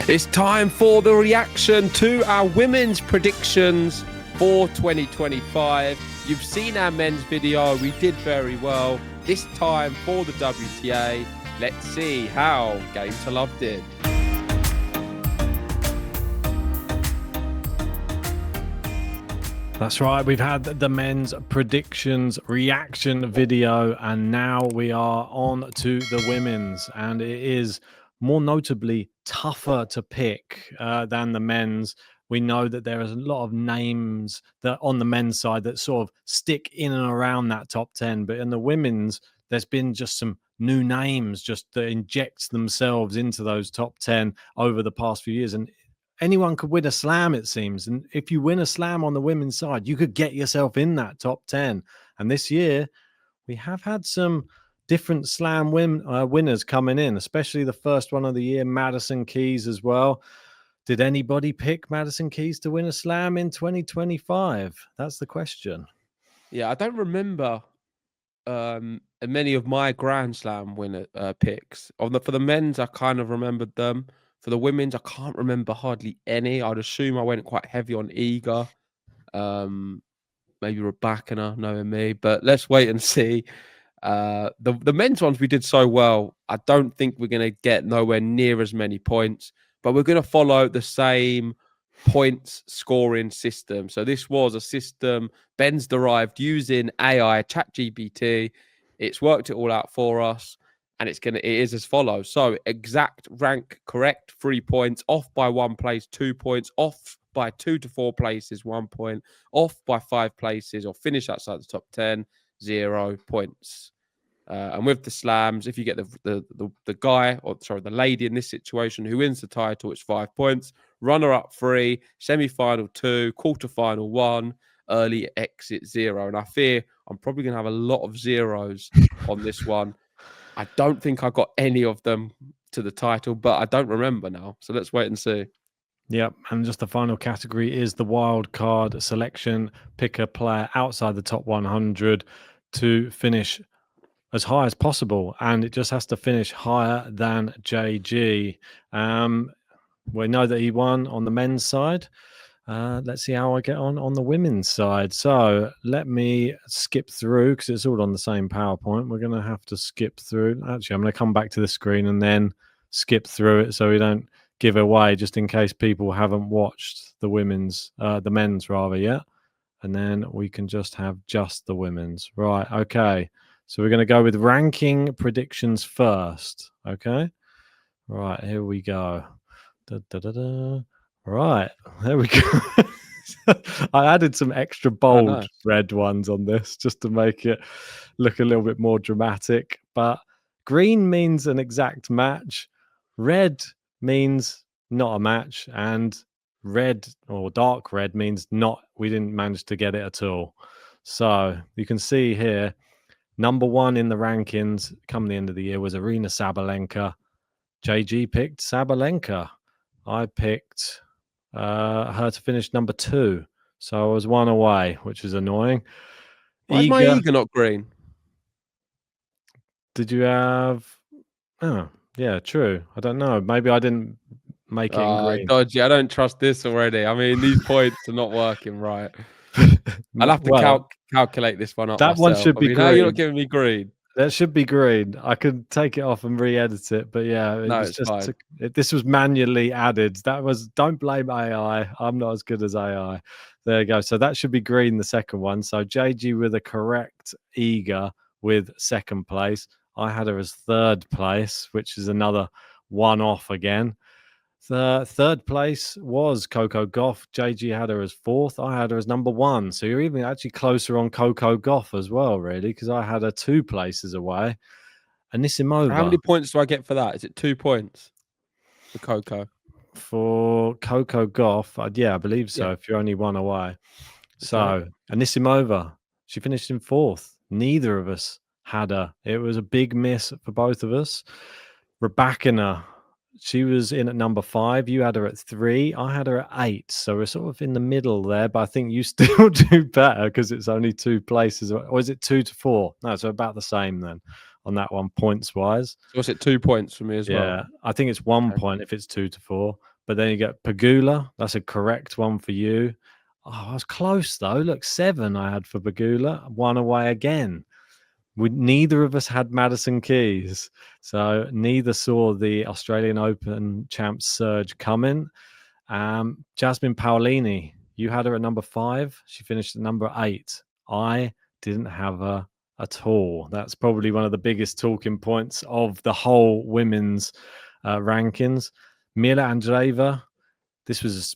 It's time for the reaction to our women's predictions for 2025. You've seen our men's video. We did very well. This time for the WTA. Let's see how Game to Love did. That's right. We've had the men's predictions reaction video, and now we are on to the women's, and it is more notably tougher to pick than the men's. We know that there is a lot of names that on the men's side that sort of stick in and around that top 10, but in the women's, there's been just some new names just that inject themselves into those top 10 over the past few years. And anyone could win a slam, it seems. And if you win a slam on the women's side, you could get yourself in that top 10. And this year, we have had some different slam winners coming in, especially the first one of the year, Madison Keys as well. Did anybody pick Madison Keys to win a slam in 2025? That's the question. Yeah, I don't remember many of my Grand Slam winner picks. For the men's, I kind of remembered them. For the women's, I can't remember hardly any. I'd assume I went quite heavy on Iga. Maybe Rebecca, knowing me. But let's wait and see. The men's ones we did so well. I don't think we're going to get nowhere near as many points. But we're going to follow the same points scoring system. So this was a system Ben's derived using AI, ChatGPT. It's worked it all out for us. And it is as follows. So exact rank correct, 3 points, off by 1 place, 2 points, off by 2 to 4 places, 1 point, off by 5 places, or finish outside the top 10, 0 points. And with the slams, if you get the guy, or sorry, the lady in this situation who wins the title, it's 5 points. Runner-up 3, semi-final 2, quarter-final 1, early exit 0. And I fear I'm probably going to have a lot of zeros on this one. I don't think I got any of them to the title, but I don't remember now. So let's wait and see. Yep, and just the final category is the wild card selection. Pick a player outside the top 100 to finish as high as possible, and it just has to finish higher than JG. We know that he won on the men's side. Let's see how I get on the women's side. So let me skip through because it's all on the same PowerPoint. We're going to have to skip through. Actually, I'm going to come back to the screen and then skip through it so we don't give away, just in case people haven't watched the men's rather yet. And then we can just have just the women's. Right, okay. So we're going to go with ranking predictions first, okay? Right, here we go. Right, there we go. I added some extra bold red ones on this just to make it look a little bit more dramatic. But green means an exact match. Red means not a match. And red or dark red means we didn't manage to get it at all. So you can see here, number 1 in the rankings come the end of the year was Arina Sabalenka. JG picked Sabalenka. I picked her to finish number 2. So I was 1 away, which is annoying. Why is my Iga not green? Did you have... Oh, yeah, true. I don't know. Maybe I didn't make it in green. Dodgy. I don't trust this already. I mean, these points are not working right. I'll have to calculate this one up. That myself. one should be green. Now you're not giving me green. That should be green. I could take it off and re-edit it, but yeah, it's fine. This was manually added. Don't blame AI. I'm not as good as AI. There you go. So that should be green, the second one. So JG with a correct Iga with second place. I had her as third place, which is another 1 off again. The third place was Coco Gauff. JG had her as 4th. I had her as number 1. So you're even actually closer on Coco Gauff as well, really, because I had her 2 places away. Anisimova. How many points do I get for that? Is it 2 points for Coco? For Coco Gauff, yeah, I believe so, if you're only 1 away. So Anisimova, she finished in 4th. Neither of us had her. It was a big miss for both of us. Rebecca, she was in at number 5. You had her at 3. I had her at 8. So we're sort of in the middle there. But I think you still do better because it's only 2 places. Or is it 2 to 4? No, so about the same then on that one, points wise. So was it 2 points for me as well? Yeah, I think it's 1 point if it's 2 to 4. But then you get Pagula. That's a correct one for you. Oh, I was close though. Look, 7 I had for Pagula. 1 away again. Neither of us had Madison Keys, so neither saw the Australian Open champs surge coming. Jasmine Paolini, you had her at number 5. She finished at number 8. I didn't have her at all. That's probably one of the biggest talking points of the whole women's rankings. Mila Andreeva, this was,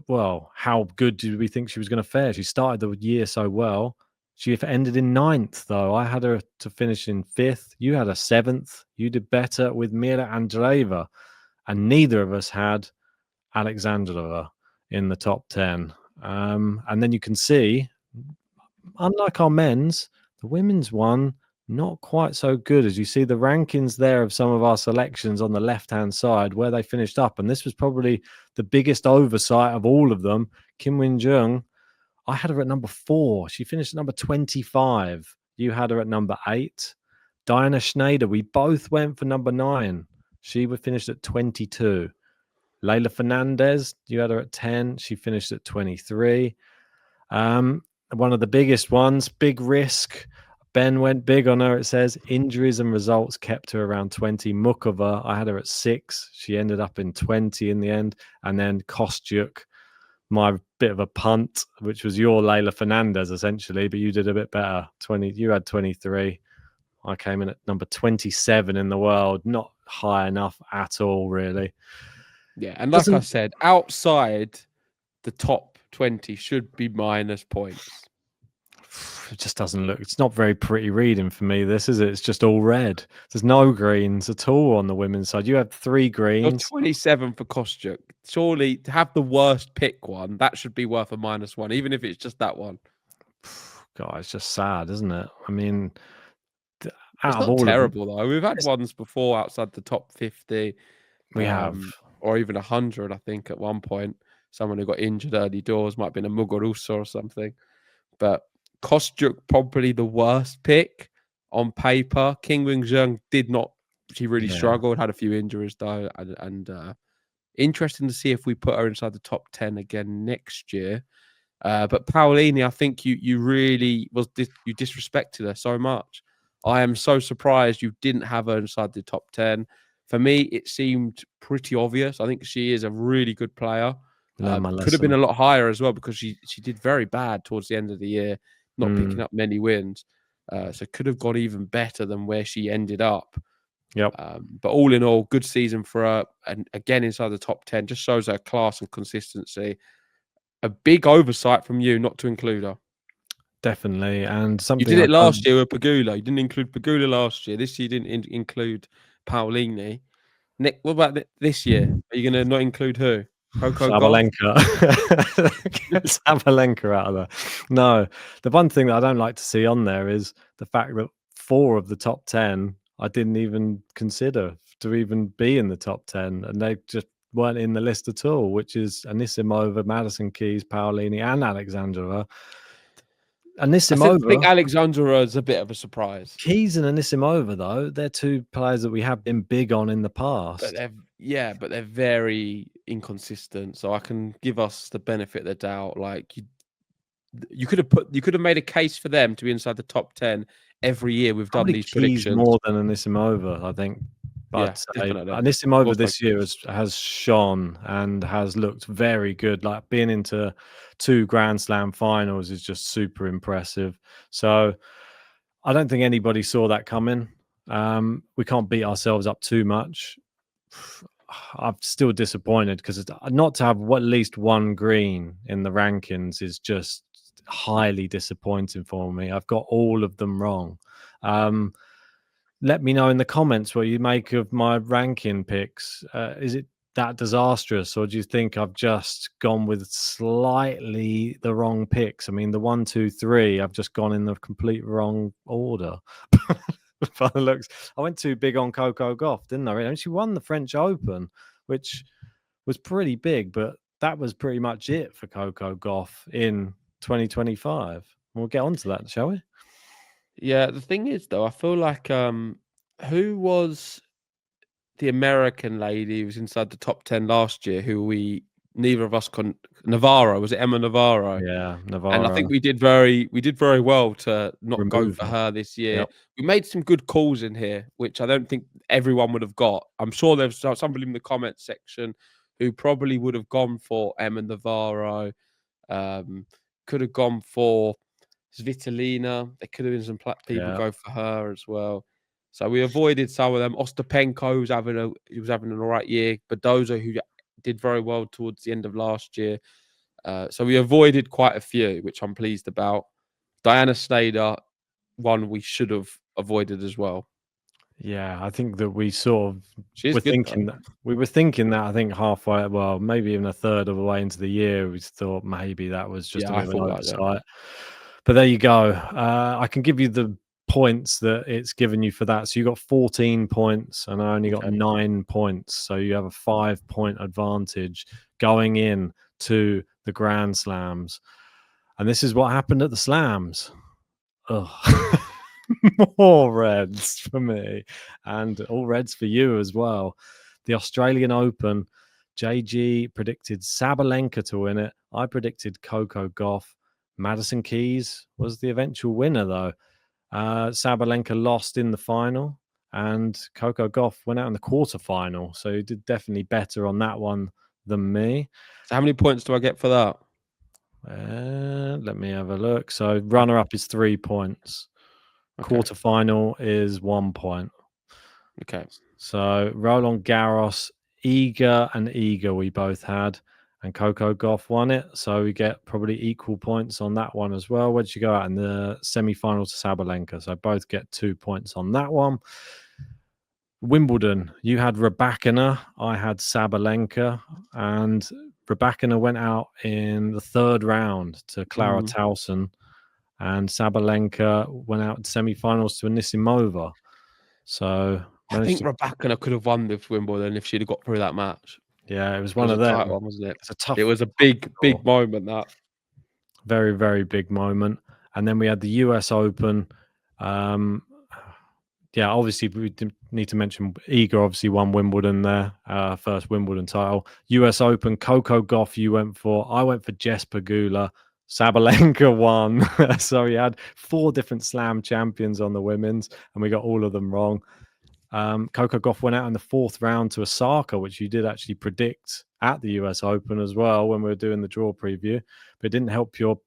well, how good did we think she was going to fare? She started the year so well. She ended in 9th, though. I had her to finish in 5th. You had a 7th. You did better with Mila Andreeva. And neither of us had Alexandrova in the top 10. And then you can see, unlike our men's, the women's one, not quite so good. As you see the rankings there of some of our selections on the left-hand side, where they finished up. And this was probably the biggest oversight of all of them. Kim Win-jung, I had her at number 4. She finished at number 25. You had her at number 8. Diana Schneider, we both went for number 9. She would finish at 22. Leila Fernandez, you had her at 10. She finished at 23. One of the biggest ones, big risk. Ben went big on her. It says injuries and results kept her around 20. Mukova, I had her at 6. She ended up in 20 in the end. And then Kostyuk, my bit of a punt, which was your Leila Fernandez essentially, but you did a bit better. 20. You had 23. I came in at number 27 in the world. Not high enough at all, really. Yeah, and like I said, outside the top 20 should be minus points. It just doesn't look, it's not very pretty reading for me, this, is it? It's just all red. There's no greens at all on the women's side. You have 3 greens. 27 for Kostyuk. Surely to have the worst pick one, that should be worth a -1, even if it's just that one. God, it's just sad, isn't it? I mean, it's not terrible though. We've had ones before outside the top 50. We have, or even 100. I think at one point, someone who got injured early doors might have been a Muguruza or something. But Kostyuk probably the worst pick on paper. Kim Win-jung did not. She really struggled. Had a few injuries though, and interesting to see if we put her inside the top 10 again next year. But Paolini, I think you really you disrespected her so much. I am so surprised you didn't have her inside the top 10. For me, it seemed pretty obvious. I think she is a really good player. Could have been a lot higher as well because she did very bad towards the end of the year, not picking up many wins. So could have got even better than where she ended up. Yep. But all in all, good season for her. And again, inside the top 10, just shows her class and consistency. A big oversight from you not to include her. Definitely. And something you did it last year with Pagula. You didn't include Pagula last year. This year you didn't include Paolini. Nick, what about this year? Are you going to not include who? Coco Sabalenka. Sabalenka out of there. No, the one thing that I don't like to see on there is the fact that 4 of the top 10 I didn't even consider to even be in the top 10, and they just weren't in the list at all, which is Anisimova, Madison Keys, Paolini, and Alexandrova. Anisimova, I think Alexandrova is a bit of a surprise. Keys and Anisimova, though, they're 2 players that we have been big on in the past. But they're very inconsistent. So I can give us the benefit of the doubt. Like you could have made a case for them to be inside the top 10 every year. We've done these predictions more than Anisimova, I think. But Anisimova this year has shone and has looked very good. Like being into 2 Grand Slam finals is just super impressive. So I don't think anybody saw that coming. We can't beat ourselves up too much. I'm still disappointed because not to have at least 1 green in the rankings is just highly disappointing for me. I've got all of them wrong. Let me know in the comments what you make of my ranking picks. Is it that disastrous, or do you think I've just gone with slightly the wrong picks? I mean, the 1, 2, 3, I've just gone in the complete wrong order. By the looks, I went too big on Coco Gauff, didn't I? And she won the French Open, which was pretty big, but that was pretty much it for Coco Gauff in 2025. We'll get on to that, shall we? Yeah, the thing is, though, I feel like who was the American lady who was inside the top 10 last year, who neither of us Navarro, was it Emma Navarro? Yeah, And I Navarro. think we did very well to not go Remove for her. her this year. Yep. We made some good calls in here, which I don't think everyone would have got. I'm sure there's somebody in the comments section who probably would have gone for Emma Navarro. Could have gone for Svitolina. There could have been some people Yeah. go for her as well. So we avoided some of them. Ostapenko was having an all right year. Badoza, who did very well towards the end of last year. So we avoided quite a few, which I'm pleased about. Diana Snyder, one we should have avoided as well. Yeah, I think that we sort of She is were good though. thinking that I think halfway, well, maybe even a third of the way into the year, we thought maybe that was just a Yeah, bit I of an thought that. Yeah. oversight. But there you go. I can give you the points that it's given you for that. So you got 14 points, and I only got Okay. 9 points. So you have a 5-point advantage going in to the Grand Slams. And this is what happened at the Slams. Ugh. More reds for me, and all reds for you as well. The Australian Open, JG predicted Sabalenka to win it. I predicted Coco Gauff. Madison Keys was the eventual winner, though. Sabalenka lost in the final, and Coco Gauff went out in the quarterfinal. So he did definitely better on that one than me. So how many points do I get for that? Let me have a look. So runner up is 3 points. Okay. Quarterfinal is 1 point. Okay. So Roland Garros, Iga we both had, and Coco Gauff won it. So we get probably equal points on that one as well. Where did you go out in the semi-final to Sabalenka? So both get 2 points on that one. Wimbledon, you had Rybakina, I had Sabalenka, and Rybakina went out in the third round to Clara Towson, and Sabalenka went out in semi-finals to Anisimova. So I think Rybakina could have won this Wimbledon if she'd have got through that match. Yeah, it was It one was of a tight them. one, wasn't it? It's a tough. It was a big moment, that. Very, very big moment. And then we had the US Open. Yeah, obviously we need to mention Iga obviously won Wimbledon there, first Wimbledon title. US Open, Coco Gauff you went for. I went for Jess Pegula. Sabalenka won. So we had 4 different slam champions on the women's, and we got all of them wrong. Coco Gauff went out in the 4th round to Osaka, which you did actually predict at the US Open as well when we were doing the draw preview, but it didn't help your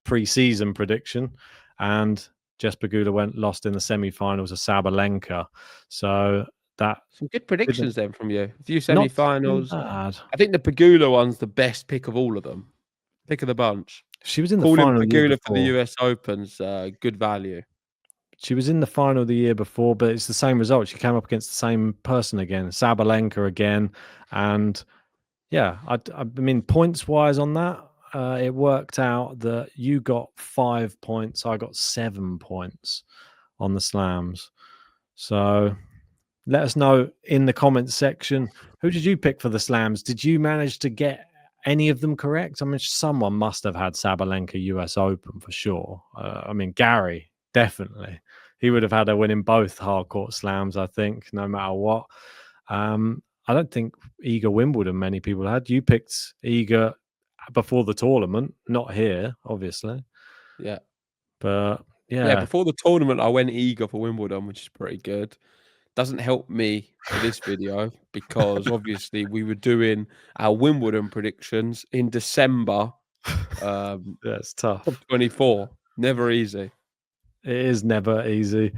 pre-season prediction. And Jess Pegula lost in the semi-finals of Sabalenka. So that some good predictions then from you. A few not semi-finals. bad. I think the Pegula one's the best pick of all of them. Pick of the bunch. She was in the Calling final the year Pegula for the before. US Open's good value. She was in the final the year before, but it's the same result. She came up against the same person again, Sabalenka again. And yeah, I mean, points-wise on that, it worked out that you got 5 points. I got 7 points on the slams. So let us know in the comments section, who did you pick for the slams? Did you manage to get any of them correct? I mean, someone must have had Sabalenka US Open for sure. I mean, Gary, definitely. He would have had a win in both hardcourt slams, I think, no matter what. I don't think Iga Wimbledon many people had. You picked Iga before the tournament, not here, obviously. Yeah. But Yeah, before the tournament, I went Iga for Wimbledon, which is pretty good. Doesn't help me for this video because obviously we were doing our Wimbledon predictions in December. That's tough. 24. Never easy. It is never easy.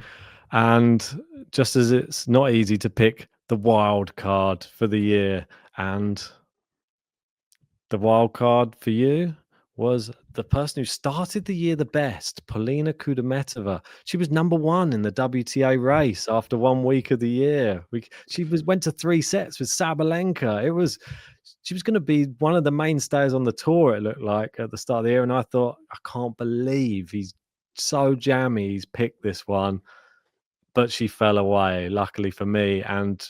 And just as it's not easy to pick the wild card for the year, and the wild card for you was the person who started the year the best, Polina Kudermetova. She was number 1 in the WTA race after 1 week of the year. She went to 3 sets with Sabalenka. She was going to be one of the mainstays on the tour, it looked like, at the start of the year. And I thought, I can't believe he's so jammy. He's picked this one. But she fell away, luckily for me. And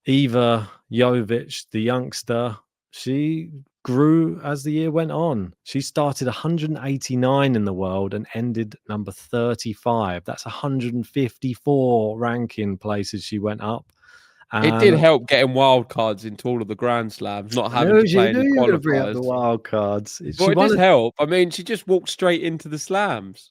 Eva Jovic, the youngster, she grew as the year went on. She started 189 in the world and ended number 35. That's 154 ranking places she went up. It did help getting wild cards into all of the Grand Slams, not I having knew to play you in the were going to bring up the qualifiers. wild cards. Well, She it won did it. help. I mean, she just walked straight into the Slams.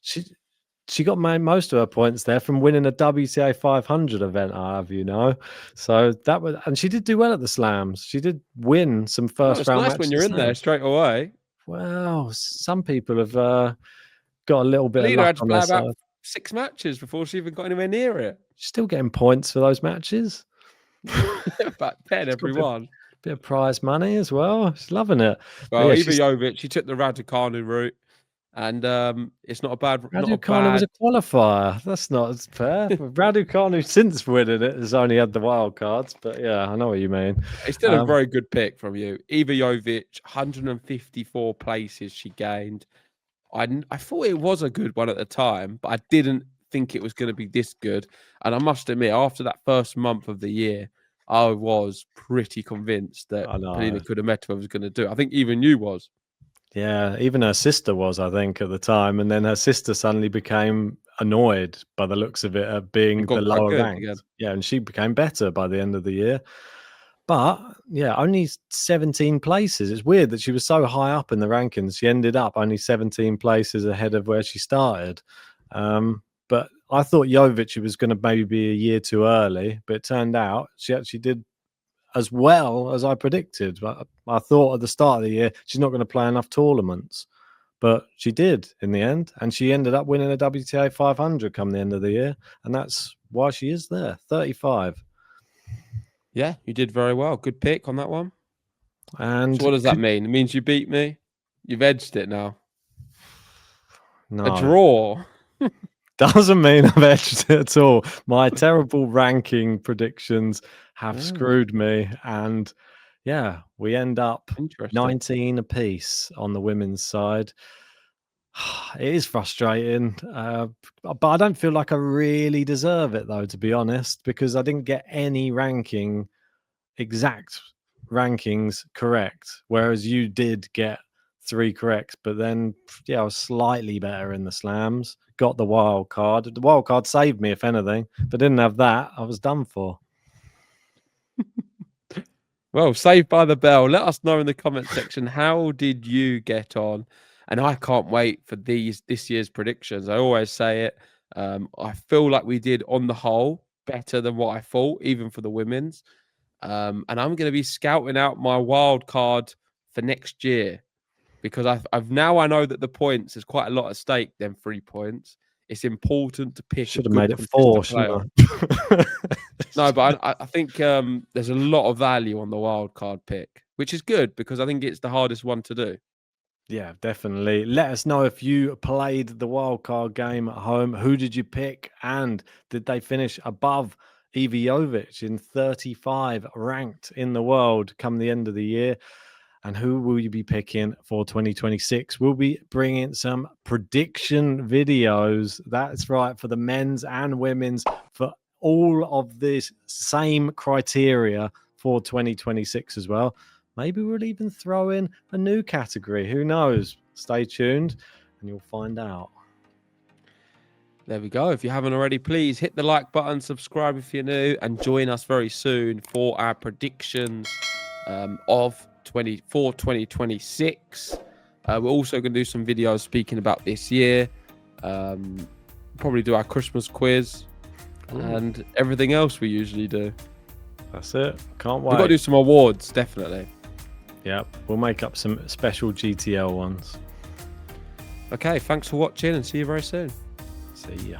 She got most of her points there from winning a WTA 500 event, I have you know. So that was, and she did do well at the Slams. She did win some Oh, first it's round nice matches. when you're in there straight away. Well, some people have got a little bit of Lena luck had to on play their about side. 6 matches before she even got anywhere near it. She's still getting points for those matches. About 10 every one. Bit of prize money as well. She's loving it. Well, Iva Jovic, she took the Raducanu route, and it's not a bad. Raducanu was a qualifier. That's not fair. Raducanu, since winning it, has only had the wild cards. But yeah, I know what you mean. It's still a very good pick from you. Iva Jovic, 154 places she gained. I thought it was a good one at the time, but I didn't think it was going to be this good. And I must admit, after that first month of the year, I was pretty convinced that Polina Kudermetova was going to do it. I think even you was. Yeah, even her sister was, I think, at the time. And then her sister suddenly became annoyed by the looks of it at being the lower ranked. Yeah, and she became better by the end of the year. But yeah, only 17 places. It's weird that she was so high up in the rankings. She ended up only 17 places ahead of where she started. But I thought Jovic was going to maybe be a year too early, but it turned out she actually did as well as I predicted. But I thought at the start of the year she's not going to play enough tournaments, but she did in the end, and she ended up winning a WTA 500 come the end of the year, and that's why she is there. 35. Yeah, you did very well. Good pick on that one. And so what does that mean? It means you beat me. You've edged it now. No. A draw. Doesn't mean I've edged it at all. My terrible ranking predictions have screwed me. And yeah, we end up 19 apiece on the women's side. It is frustrating. But I don't feel like I really deserve it, though, to be honest, because I didn't get any exact rankings correct, whereas you did get 3 correct. But then, yeah, I was slightly better in the slams. Got the wild card. The wild card saved me, if anything. If I didn't have that, I was done for. Well, saved by the bell. Let us know in the comment section, how did you get on? And I can't wait for this year's predictions. I always say it. I feel like we did, on the whole, better than what I thought, even for the women's. And I'm going to be scouting out my wild card for next year, because I know that the points, there's quite a lot at stake. Then 3 points. It's important to pick. Should have made it 4. Shouldn't I? No, but I think there's a lot of value on the wild card pick, which is good because I think it's the hardest one to do. Yeah, definitely. Let us know if you played the wildcard game at home. Who did you pick? And did they finish above Iva Jovic in 35 ranked in the world come the end of the year? And who will you be picking for 2026? We'll be bringing some prediction videos. That's right, for the men's and women's, for all of this same criteria for 2026 as well. Maybe we'll even throw in a new category. Who knows? Stay tuned and you'll find out. There we go. If you haven't already, please hit the like button, subscribe if you're new, and join us very soon for our predictions of 2026. We're also going to do some videos speaking about this year. Probably do our Christmas quiz and everything else we usually do. That's it. Can't wait. We've got to do some awards, definitely. Yep, we'll make up some special GTL ones. Okay, thanks for watching and see you very soon. See ya.